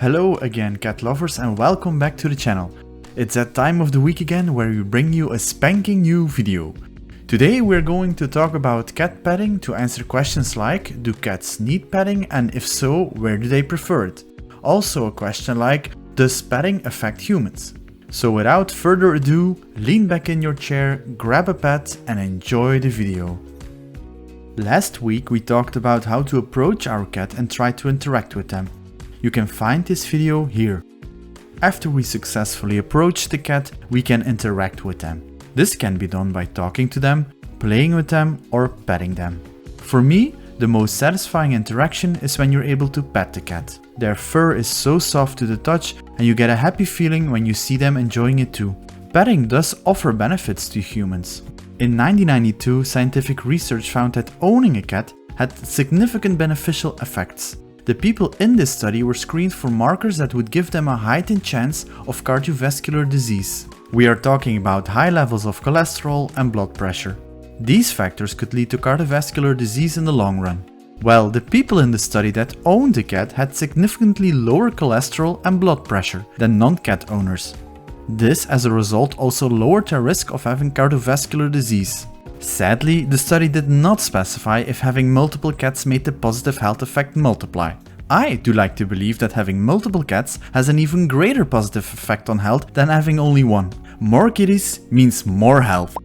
Hello again, cat lovers, and welcome back to the channel. It's that time of the week again where we bring you a spanking new video. Today we're going to talk about cat petting to answer questions like, do cats need petting, and if so, where do they prefer it? Also a question like, does petting affect humans? So without further ado, lean back in your chair, grab a pet and enjoy the video. Last week we talked about how to approach our cat and try to interact with them. You can find this video here. After we successfully approach the cat, we can interact with them. This can be done by talking to them, playing with them, or petting them. For me, the most satisfying interaction is when you're able to pet the cat. Their fur is so soft to the touch and you get a happy feeling when you see them enjoying it too. Petting does offer benefits to humans. In 1992, scientific research found that owning a cat had significant beneficial effects. The people in this study were screened for markers that would give them a heightened chance of cardiovascular disease. We are talking about high levels of cholesterol and blood pressure. These factors could lead to cardiovascular disease in the long run. Well, the people in the study that owned a cat had significantly lower cholesterol and blood pressure than non-cat owners. This, as a result, also lowered their risk of having cardiovascular disease. Sadly, the study did not specify if having multiple cats made the positive health effect multiply. I do like to believe that having multiple cats has an even greater positive effect on health than having only one. More kitties means more health.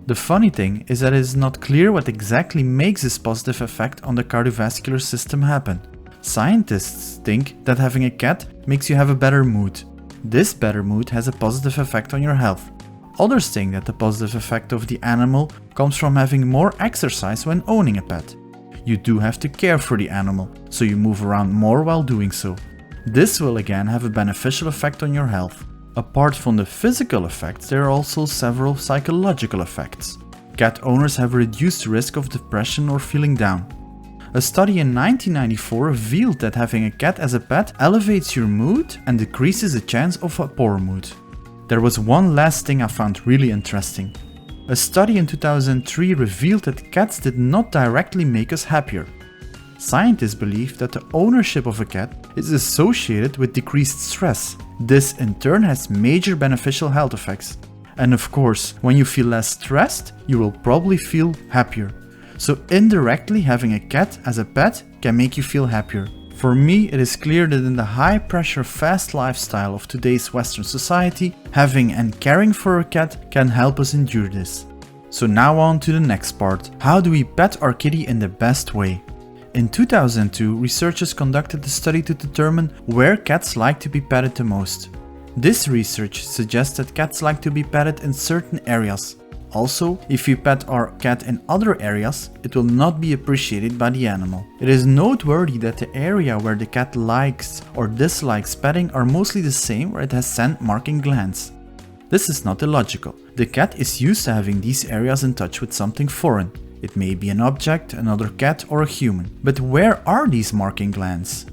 The funny thing is that it is not clear what exactly makes this positive effect on the cardiovascular system happen. Scientists think that having a cat makes you have a better mood. This better mood has a positive effect on your health. Others think that the positive effect of the animal comes from having more exercise when owning a pet. You do have to care for the animal, so you move around more while doing so. This will again have a beneficial effect on your health. Apart from the physical effects, there are also several psychological effects. Cat owners have a reduced risk of depression or feeling down. A study in 1994 revealed that having a cat as a pet elevates your mood and decreases the chance of a poor mood. There was one last thing I found really interesting. A study in 2003 revealed that cats did not directly make us happier. Scientists believe that the ownership of a cat is associated with decreased stress. This in turn has major beneficial health effects. And of course, when you feel less stressed, you will probably feel happier. So indirectly having a cat as a pet can make you feel happier. For me, it is clear that in the high-pressure, fast lifestyle of today's Western society, having and caring for a cat can help us endure this. So now on to the next part. How do we pet our kitty in the best way? In 2002, researchers conducted a study to determine where cats like to be petted the most. This research suggests that cats like to be petted in certain areas. Also, if you pet our cat in other areas, it will not be appreciated by the animal. It is noteworthy that the area where the cat likes or dislikes petting are mostly the same where it has scent marking glands. This is not illogical. The cat is used to having these areas in touch with something foreign. It may be an object, another cat, or a human. But where are these marking glands?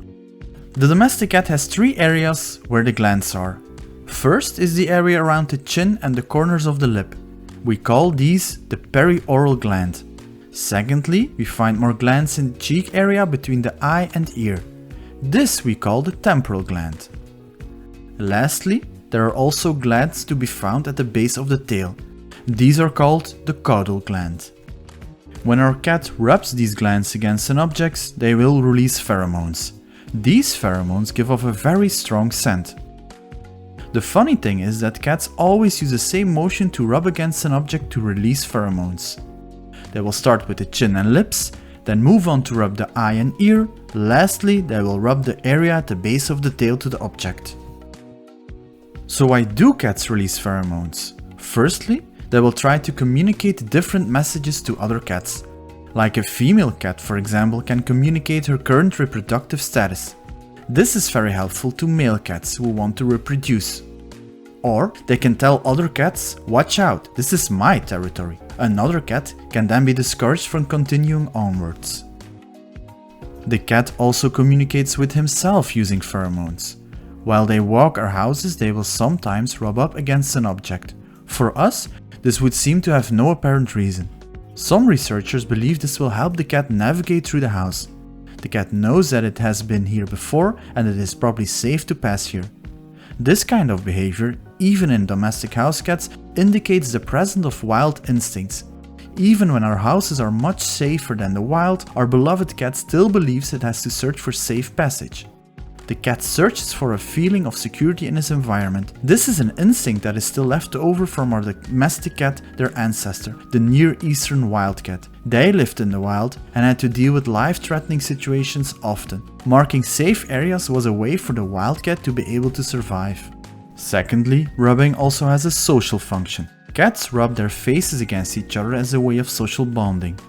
The domestic cat has three areas where the glands are. First is the area around the chin and the corners of the lip. We call these the perioral gland. Secondly, we find more glands in the cheek area between the eye and ear. This we call the temporal gland. Lastly, there are also glands to be found at the base of the tail. These are called the caudal gland. When our cat rubs these glands against an object, they will release pheromones. These pheromones give off a very strong scent. The funny thing is that cats always use the same motion to rub against an object to release pheromones. They will start with the chin and lips, then move on to rub the eye and ear. Lastly, they will rub the area at the base of the tail to the object. So why do cats release pheromones? Firstly, they will try to communicate different messages to other cats. Like a female cat, for example, can communicate her current reproductive status. This is very helpful to male cats who want to reproduce. Or they can tell other cats, watch out, this is my territory. Another cat can then be discouraged from continuing onwards. The cat also communicates with himself using pheromones. While they walk our houses, they will sometimes rub up against an object. For us, this would seem to have no apparent reason. Some researchers believe this will help the cat navigate through the house. The cat knows that it has been here before and it is probably safe to pass here. This kind of behavior, even in domestic house cats, indicates the presence of wild instincts. Even when our houses are much safer than the wild, our beloved cat still believes it has to search for safe passage. The cat searches for a feeling of security in its environment. This is an instinct that is still left over from our domestic cat, their ancestor, the Near Eastern wildcat. They lived in the wild and had to deal with life-threatening situations often. Marking safe areas was a way for the wildcat to be able to survive. Secondly, rubbing also has a social function. Cats rub their faces against each other as a way of social bonding.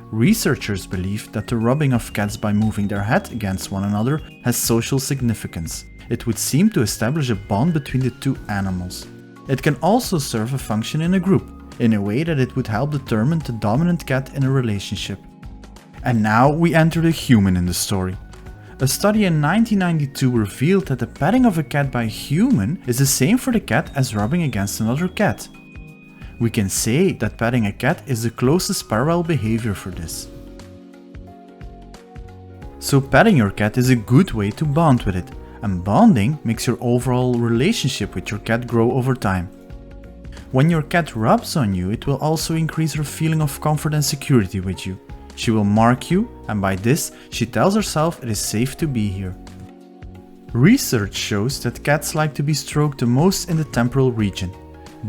Researchers believe that the rubbing of cats by moving their head against one another has social significance. It would seem to establish a bond between the two animals. It can also serve a function in a group, in a way that it would help determine the dominant cat in a relationship. And now we enter the human in the story. A study in 1992 revealed that the petting of a cat by a human is the same for the cat as rubbing against another cat. We can say that petting a cat is the closest parallel behavior for this. So petting your cat is a good way to bond with it, and bonding makes your overall relationship with your cat grow over time. When your cat rubs on you, it will also increase her feeling of comfort and security with you. She will mark you, and by this, she tells herself it is safe to be here. Research shows that cats like to be stroked the most in the temporal region.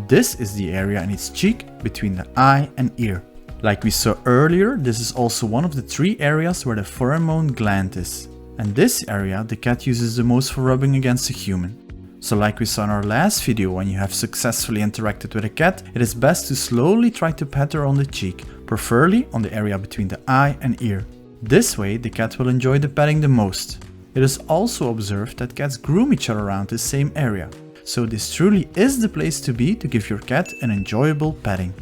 This is the area in its cheek between the eye and ear. Like we saw earlier, this is also one of the 3 areas where the pheromone gland is. And this area the cat uses the most for rubbing against a human. So like we saw in our last video, when you have successfully interacted with a cat, it is best to slowly try to pat her on the cheek, preferably on the area between the eye and ear. This way the cat will enjoy the petting the most. It is also observed that cats groom each other around the same area. So this truly is the place to be to give your cat an enjoyable petting.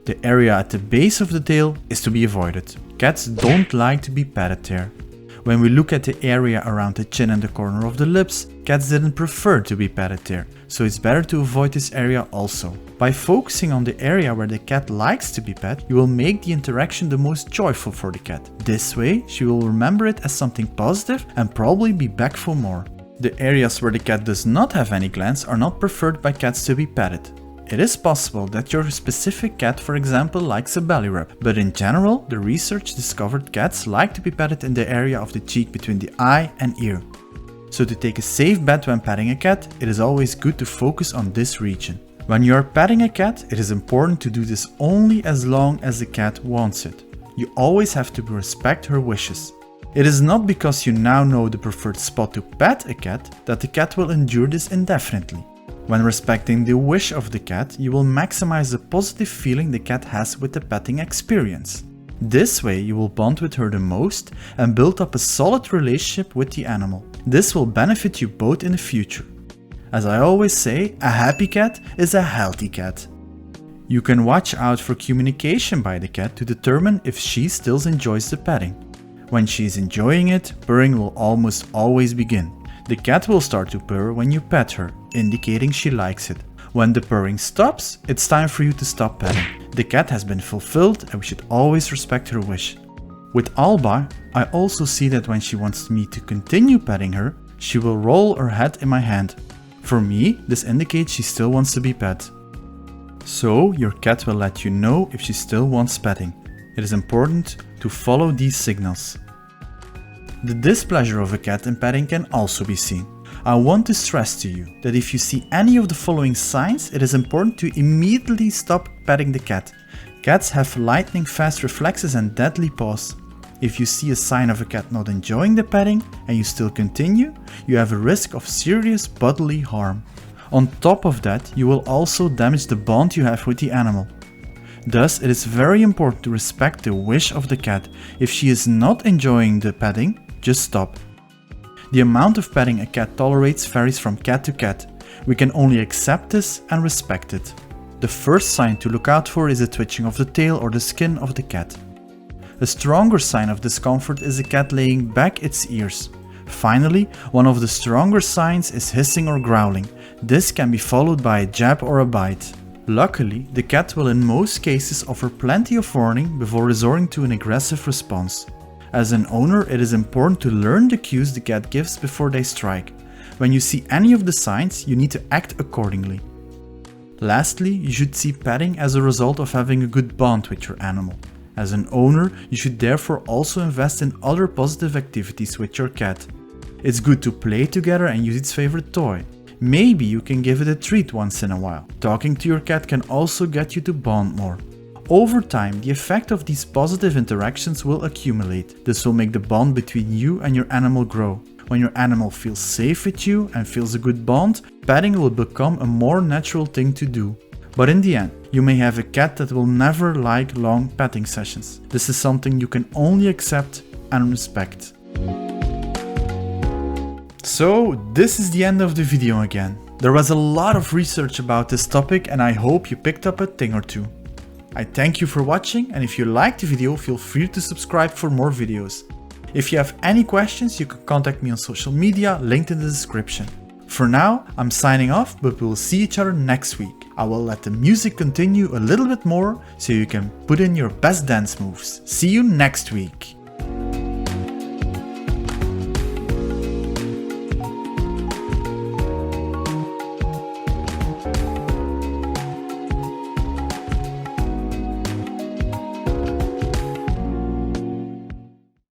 The area at the base of the tail is to be avoided. Cats don't like to be patted there. When we look at the area around the chin and the corner of the lips, cats didn't prefer to be patted there, so it's better to avoid this area also. By focusing on the area where the cat likes to be pet, you will make the interaction the most joyful for the cat. This way, she will remember it as something positive and probably be back for more. The areas where the cat does not have any glands are not preferred by cats to be petted. It is possible that your specific cat, for example, likes a belly rub, but in general, the research discovered cats like to be petted in the area of the cheek between the eye and ear. So to take a safe bet when petting a cat, it is always good to focus on this region. When you are petting a cat, it is important to do this only as long as the cat wants it. You always have to respect her wishes. It is not because you now know the preferred spot to pet a cat that the cat will endure this indefinitely. When respecting the wish of the cat, you will maximize the positive feeling the cat has with the petting experience. This way you will bond with her the most and build up a solid relationship with the animal. This will benefit you both in the future. As I always say, a happy cat is a healthy cat. You can watch out for communication by the cat to determine if she still enjoys the petting. When she is enjoying it, purring will almost always begin. The cat will start to purr when you pet her, indicating she likes it. When the purring stops, it's time for you to stop petting. The cat has been fulfilled and we should always respect her wish. With Alba, I also see that when she wants me to continue petting her, she will roll her head in my hand. For me, this indicates she still wants to be pet. So, your cat will let you know if she still wants petting. It is important to follow these signals. The displeasure of a cat in petting can also be seen. I want to stress to you that if you see any of the following signs, it is important to immediately stop petting the cat. Cats have lightning fast reflexes and deadly paws. If you see a sign of a cat not enjoying the petting and you still continue, you have a risk of serious bodily harm. On top of that, you will also damage the bond you have with the animal. Thus, it is very important to respect the wish of the cat. If she is not enjoying the petting, just stop. The amount of petting a cat tolerates varies from cat to cat. We can only accept this and respect it. The first sign to look out for is a twitching of the tail or the skin of the cat. A stronger sign of discomfort is a cat laying back its ears. Finally, one of the stronger signs is hissing or growling. This can be followed by a jab or a bite. Luckily, the cat will in most cases offer plenty of warning before resorting to an aggressive response. As an owner, it is important to learn the cues the cat gives before they strike. When you see any of the signs, you need to act accordingly. Lastly, you should see petting as a result of having a good bond with your animal. As an owner, you should therefore also invest in other positive activities with your cat. It's good to play together and use its favorite toy. Maybe you can give it a treat once in a while. Talking to your cat can also get you to bond more. Over time, the effect of these positive interactions will accumulate. This will make the bond between you and your animal grow. When your animal feels safe with you and feels a good bond, petting will become a more natural thing to do. But in the end, you may have a cat that will never like long petting sessions. This is something you can only accept and respect. So, this is the end of the video again. There was a lot of research about this topic and I hope you picked up a thing or two. I thank you for watching, and if you liked the video, feel free to subscribe for more videos. If you have any questions, you can contact me on social media, linked in the description. For now, I'm signing off, but we'll see each other next week. I will let the music continue a little bit more so you can put in your best dance moves. See you next week!